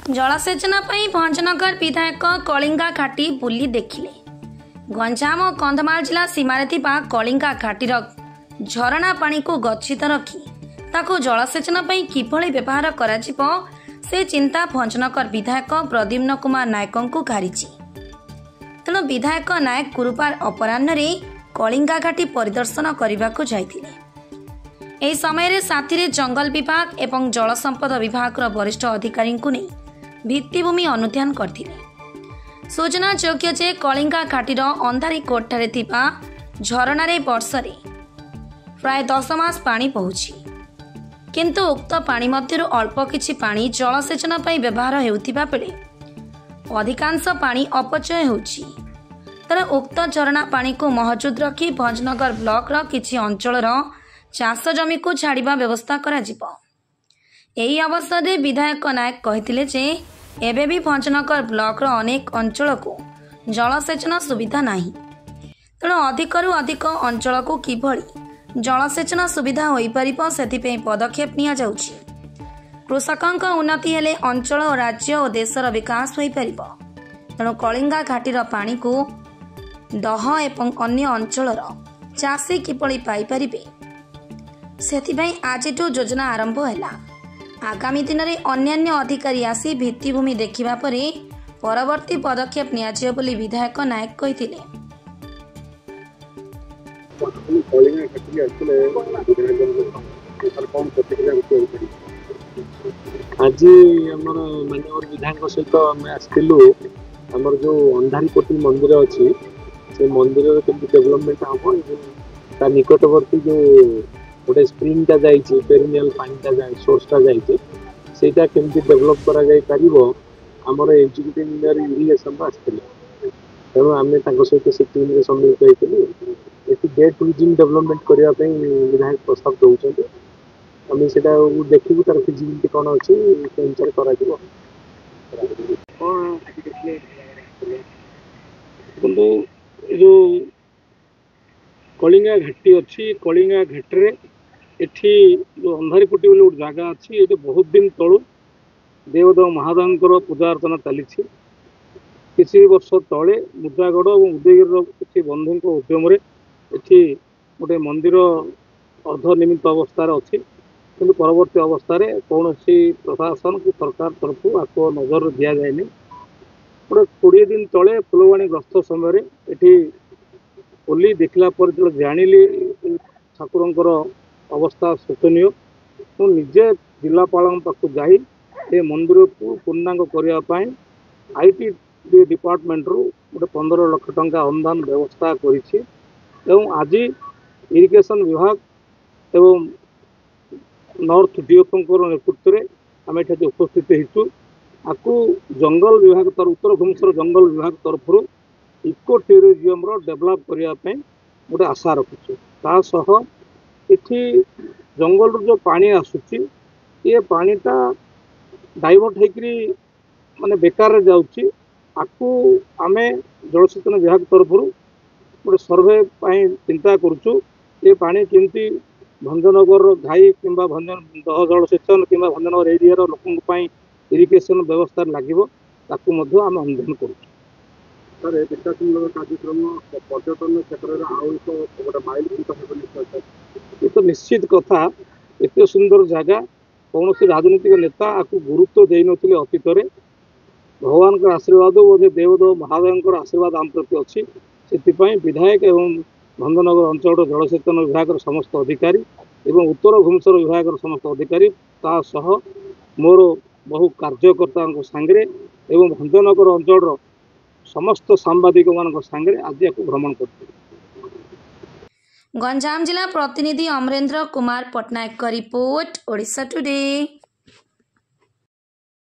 जलसेचन भंजनगर विधायक कलिंगा घाटी बुली देखिले। गंजाम और कंधमाल जिला सीमार कलिंगा घाटीर झरणा पानी को गच्छित रखी ताको जलसेचन किभली व्यवहार करा जिवो से चिंता भंजनगर विधायक प्रद्युम्न कुमार नायक को घारिछि। तेणु विधायक नायक गुरुवार अपराह्न कलिंगा घाटी परिदर्शन करने को जाइथिले। एही समय साथी जंगल विभाग एवं जल संपद विभाग वरिष्ठ अधिकारी को नहीं भित्तिभूमि अनुध्यान करथिले। सूचना योग्य जे कलिंगा घाटीर अंधारी कोटठारे थिबा झरणारे वर्षरे प्राय 10 मास पानी पहुंची, किंतु उक्त पानी मध्यरु अल्प किछि पानी जलसेचन पई व्यवहार हेउथिबा बेले अधिकांश पानी अपचय होउछि। तर उक्त झरणा पानी को महजूद रखी भंजनगर ब्लॉक रो किछि अंचलर चाष जमी को छाड़िबा व्यवस्था करा जिवो। एही अवसर में विधायक नायक कहिथिले जे एबे भी भंजनगर ब्लॉक रो अनेक अंचल को जलसेचन सुविधा नाही। तेणु अधिकरु अधिक अंचल को किभली जलसेचन सुविधा होई परिबो सेथिपे पदक्षेप निया जाउछि। कृषकक उन्नति हेले अंचल और राज्य और देशर विकास होई परिबो। तेणु कलिंगा घाटीर पानी को दह एवं अन्य अंचलर चाषी किभली पाई परिबे सेथिपई आजिठु योजना आरंभ हैला। आगामी दिन में अन्यान्य अधिकारी आसी भित्तिभूमि देखिबा परे परवर्ती पदक्षेप नियाजियो बोली विधायक नायक कहिथिले। आज आमर माननीय विधायक सहित आम आसलु आमर जो अंधारी कोटी मंदिर अच्छी से मंदिर केमती डेवलपमेंट हम ता निकटवर्ती जो गोटे स्प्रिंग टा जाइए पेरिनियल पानी जाए सोर्सटा जाइए सेटा केमती डेवलप करा जाय परिबो आमर एग्जीक्यूटिव इंजीनियर इरिगेशन आसते। तेणु आम सहित से टीम रे सम्मिलित होइतिलु एटी गेट टूरिज्म डेवलपमेंट करने विधायक प्रस्ताव दौरान आम से देखू तार फिजिबिलिटी कौन अच्छी से अनुसार करा जो कलिंगा घाटी अच्छी कलिंगा घाटी एठी जो अंधारीपुटी बोले गोटे जगह अच्छी ये बहुत दिन तलू देवदेव महादेव पूजा अर्चना चली किसी वर्ष तले मुद्रागढ़ और उदयगिरी किसी बंधु उद्यम एठी गोटे मंदिर अर्धनिर्मित अवस्था अच्छी कि परवर्ती अवस्था कौन प्रशासन कि सरकार तरफ आपको नजर दि जाए गोटे 20 दिन तले फुलवाणी ग्रस्त समय एठी ओली देखला पर जो जानिली ठाकुर अवस्था शोचनीय तो निजे जिलापाल पाक जाई ए मंदिर को पूर्णांग करने आईटी डिपार्टमेंट रु गोटे 15 लाख टंका अनुदान व्यवस्था करिछि। आज इरिगेशन विभाग एवं नॉर्थ डीएफओ नेतृत्व में आम ये उपस्थित होइछु। आपको जंगल विभाग तर उत्तर भुवनेश्वर जंगल विभाग तरफ इको टूरिज्म डेवलप करने गोटे आशा रखुଛୁ। तासह इठी जंगल जो पानी आसुची ये पानीटा डाइवर्ट होकरी माने बेकार जाउची। आपको आमे जलसेचन विभाग तरफ गोटे सर्वे चिंता करुचु ये पानी केमती भंजनगर घाई कि दह जलसेचन कि भंजनगर एरिया लोक इरिगेशन व्यवस्था लगे ताकू आम अनुधान करुँ। सर विकासमूलक कार्यक्रम पर्यटन क्षेत्र ये तो निश्चित कथा एत सुंदर जगह कौन राजनीतिक नेता आपको गुरुत्व दे नथिले अतीत में भगवान का आशीर्वाद बोधे देवदेव महादेव आशीर्वाद आम प्रति अच्छी से विधायक एवं भंजनगर अंचल जलसेचन विभाग समस्त अधिकारी एवं उत्तर भुवनेश्वर विभाग समस्त अधिकारी तासह मोर बहु कार्यकर्ता सांगे एवं भंजनगर अंचल समस्त सांबादिक मान सांगे आज या भ्रमण कर। गंजाम जिला प्रतिनिधि अमरेंद्र कुमार पटनायक का रिपोर्ट, ओडिशा टुडे।